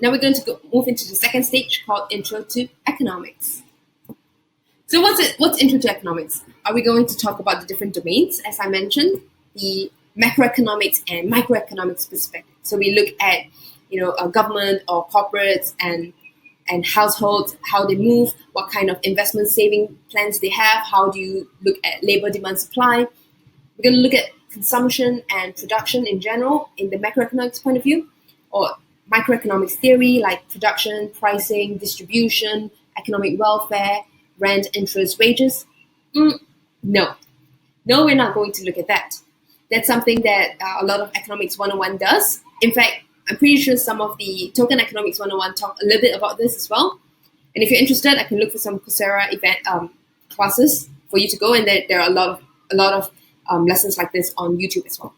now we're going to move into the second stage called Intro to Economics. So what's Intro to Economics? Are we going to talk about the different domains, as I mentioned, the macroeconomics and microeconomics perspective. So we look at, a government or corporates and households, how they move, what kind of investment saving plans they have, how do you look at labor demand supply. We're going to look at consumption and production in general in the macroeconomics point of view, or microeconomics theory like production, pricing, distribution, economic welfare, rent, interest, wages. No, we're not going to look at that. That's something that a lot of Economics 101 does. In fact, I'm pretty sure some of the Token Economics 101 talk a little bit about this as well. And if you're interested, I can look for some Coursera event classes for you to go, and there are a lot of lessons like this on YouTube as well.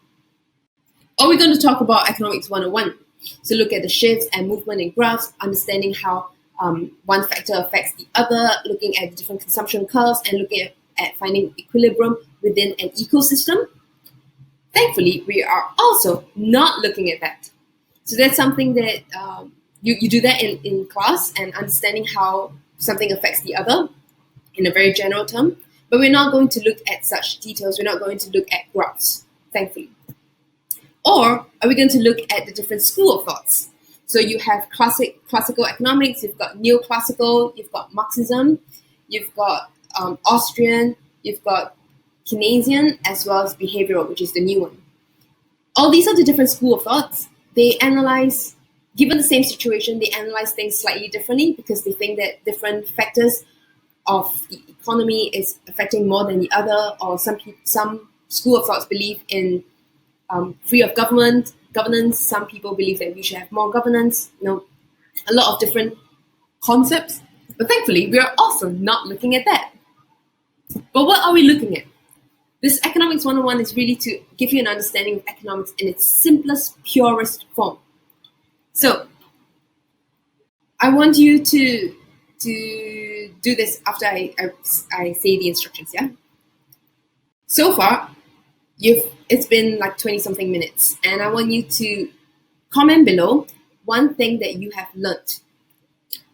Or we're going to talk about Economics 101. So look at the shifts and movement in graphs, understanding how one factor affects the other, looking at the different consumption curves, and looking at finding equilibrium within an ecosystem. Thankfully, we are also not looking at that. So that's something that you do that in class, and understanding how something affects the other in a very general term. But we're not going to look at such details. We're not going to look at graphs, thankfully. Or are we going to look at the different school of thoughts? So you have classical economics, you've got neoclassical, you've got Marxism, you've got Austrian, you've got Keynesian, as well as behavioral, which is the new one. All these are the different school of thoughts. They analyze, given the same situation, they analyze things slightly differently because they think that different factors of the economy is affecting more than the other, or some school of thoughts believe in free of governance. Some people believe that we should have more governance. A lot of different concepts. But thankfully, we are also not looking at that. But what are we looking at? This Economics 101 is really to give you an understanding of economics in its simplest, purest form. So I want you to do this after I say the instructions, yeah? So far, it's been like 20-something minutes, and I want you to comment below one thing that you have learned.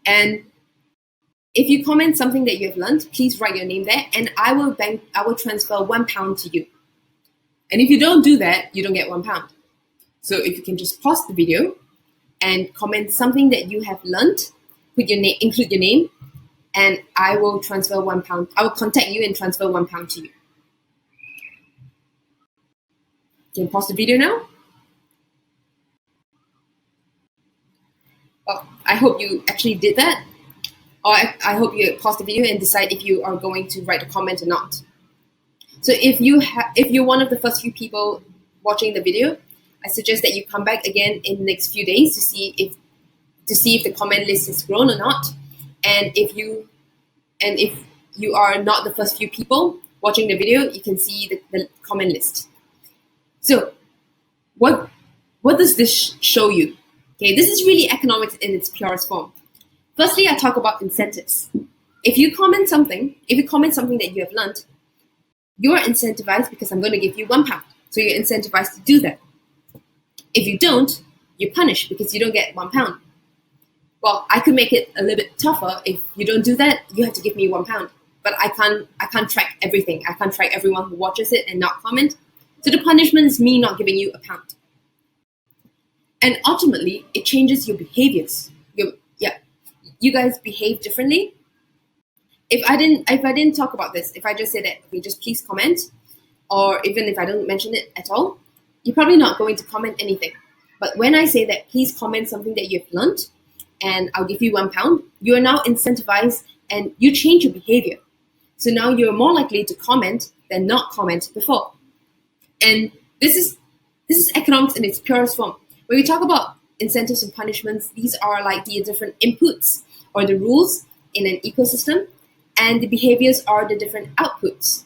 And if you comment something that you have learned, please write your name there, and I will transfer £1 to you. And if you don't do that, you don't get £1. So if you can just pause the video and comment something that you have learned, include your name, and I will transfer £1. I will contact you and transfer £1 to you. You can pause the video now. Well, I hope you actually did that. Or I hope you pause the video and decide if you are going to write a comment or not. So if you're one of the first few people watching the video, I suggest that you come back again in the next few days to see if the comment list has grown or not. And if you are not the first few people watching the video, you can see the comment list. So what does this show you? Okay, this is really economics in its purest form. Firstly, I talk about incentives. If you comment something that you have learned, you are incentivized because I'm going to give you £1. So you're incentivized to do that. If you don't, you're punished because you don't get £1. Well, I could make it a little bit tougher. If you don't do that, you have to give me £1. But I can't track everything. I can't track everyone who watches it and not comment. So the punishment is me not giving you £1. And ultimately, it changes your behaviors. You guys behave differently. If I didn't talk about this, if I just say that, okay, just please comment, or even if I don't mention it at all, you're probably not going to comment anything. But when I say that, please comment something that you've learned, and I'll give you £1, you are now incentivized and you change your behavior. So now you're more likely to comment than not comment before. And this is economics in its purest form. When we talk about incentives and punishments, these are like the different inputs or the rules in an ecosystem, and the behaviors are the different outputs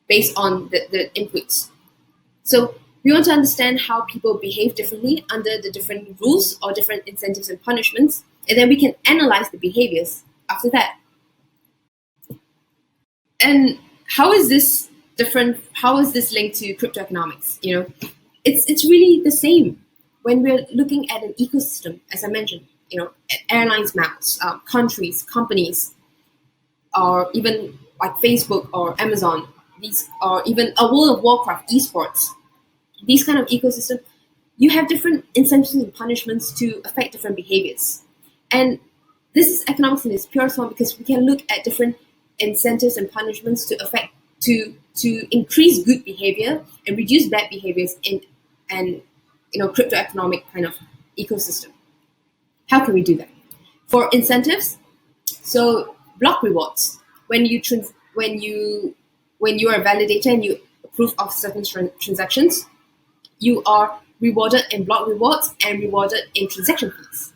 based on the inputs. So we want to understand how people behave differently under the different rules or different incentives and punishments, and then we can analyze the behaviors after that. And how is this different? How is this linked to crypto economics? It's really the same. When we're looking at an ecosystem, as I mentioned, airlines maps, countries, companies, or even like Facebook or Amazon, these, or even a World of Warcraft esports, these kind of ecosystem, you have different incentives and punishments to affect different behaviors. And this is economics in its purest form, because we can look at different incentives and punishments to affect to increase good behavior and reduce bad behaviors in an crypto economic kind of ecosystem. How can we do that? For incentives, so block rewards. When you are a validator and you approve of certain transactions, you are rewarded in block rewards and rewarded in transaction fees.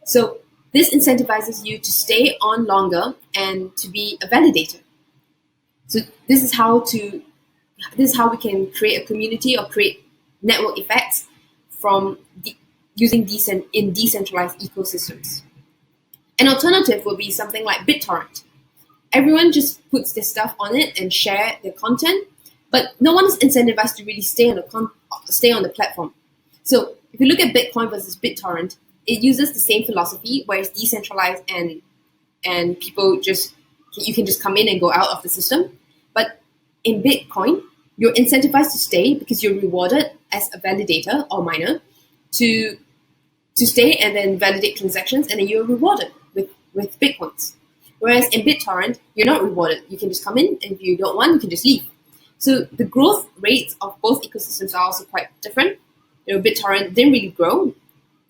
So this incentivizes you to stay on longer and to be a validator. So this is how we can create a community or create network effects from using decentralized ecosystems. An alternative would be something like BitTorrent. Everyone just puts their stuff on it and share their content, but no one is incentivized to really stay on the platform. So if you look at Bitcoin versus BitTorrent, it uses the same philosophy where it's decentralized and people you can just come in and go out of the system. But in Bitcoin, you're incentivized to stay because you're rewarded as a validator or miner to stay and then validate transactions, and then you're rewarded with Bitcoins. Whereas in BitTorrent, you're not rewarded. You can just come in, and if you don't want, you can just leave. So the growth rates of both ecosystems are also quite different. BitTorrent didn't really grow,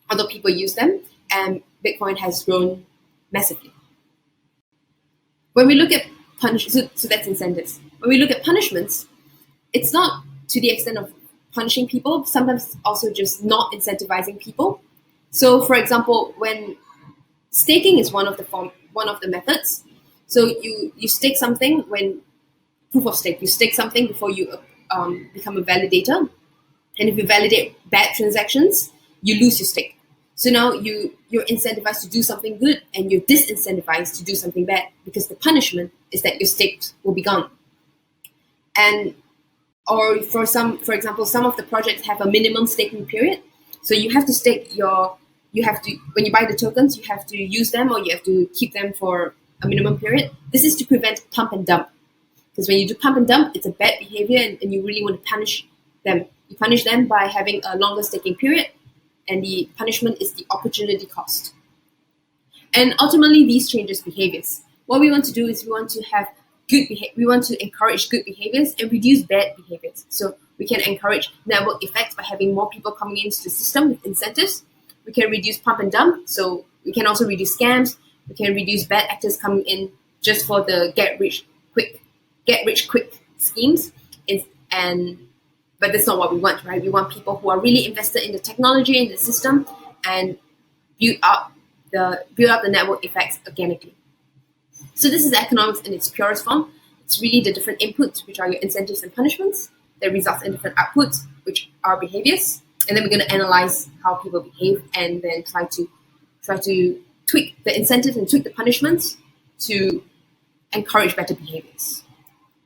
although people use them, and Bitcoin has grown massively. When we look at so that's incentives. When we look at punishments, it's not to the extent of punishing people. Sometimes it's also just not incentivizing people. So, for example, when staking is one of the methods. So you stake something when proof of stake. You stake something before you become a validator, and if you validate bad transactions, you lose your stake. So now you're incentivized to do something good, and you're disincentivized to do something bad, because the punishment is that your stake will be gone. And or for example, some of the projects have a minimum staking period. So you have to when you buy the tokens, you have to use them, or you have to keep them for a minimum period. This is to prevent pump and dump. Because when you do pump and dump, it's a bad behavior, and you really want to punish them. You punish them by having a longer staking period, and the punishment is the opportunity cost. And ultimately, these changes behaviors. What we want to do is we want to encourage good behaviors and reduce bad behaviors. So we can encourage network effects by having more people coming into the system with incentives. We can reduce pump and dump, so we can also reduce scams. We can reduce bad actors coming in just for the get rich quick schemes. But that's not what we want, right? We want people who are really invested in the technology and the system and build up the network effects organically. So this is economics in its purest form. It's really the different inputs, which are your incentives and punishments, that results in different outputs, which are behaviors. And then we're going to analyze how people behave, and then try to tweak the incentives and tweak the punishments to encourage better behaviors.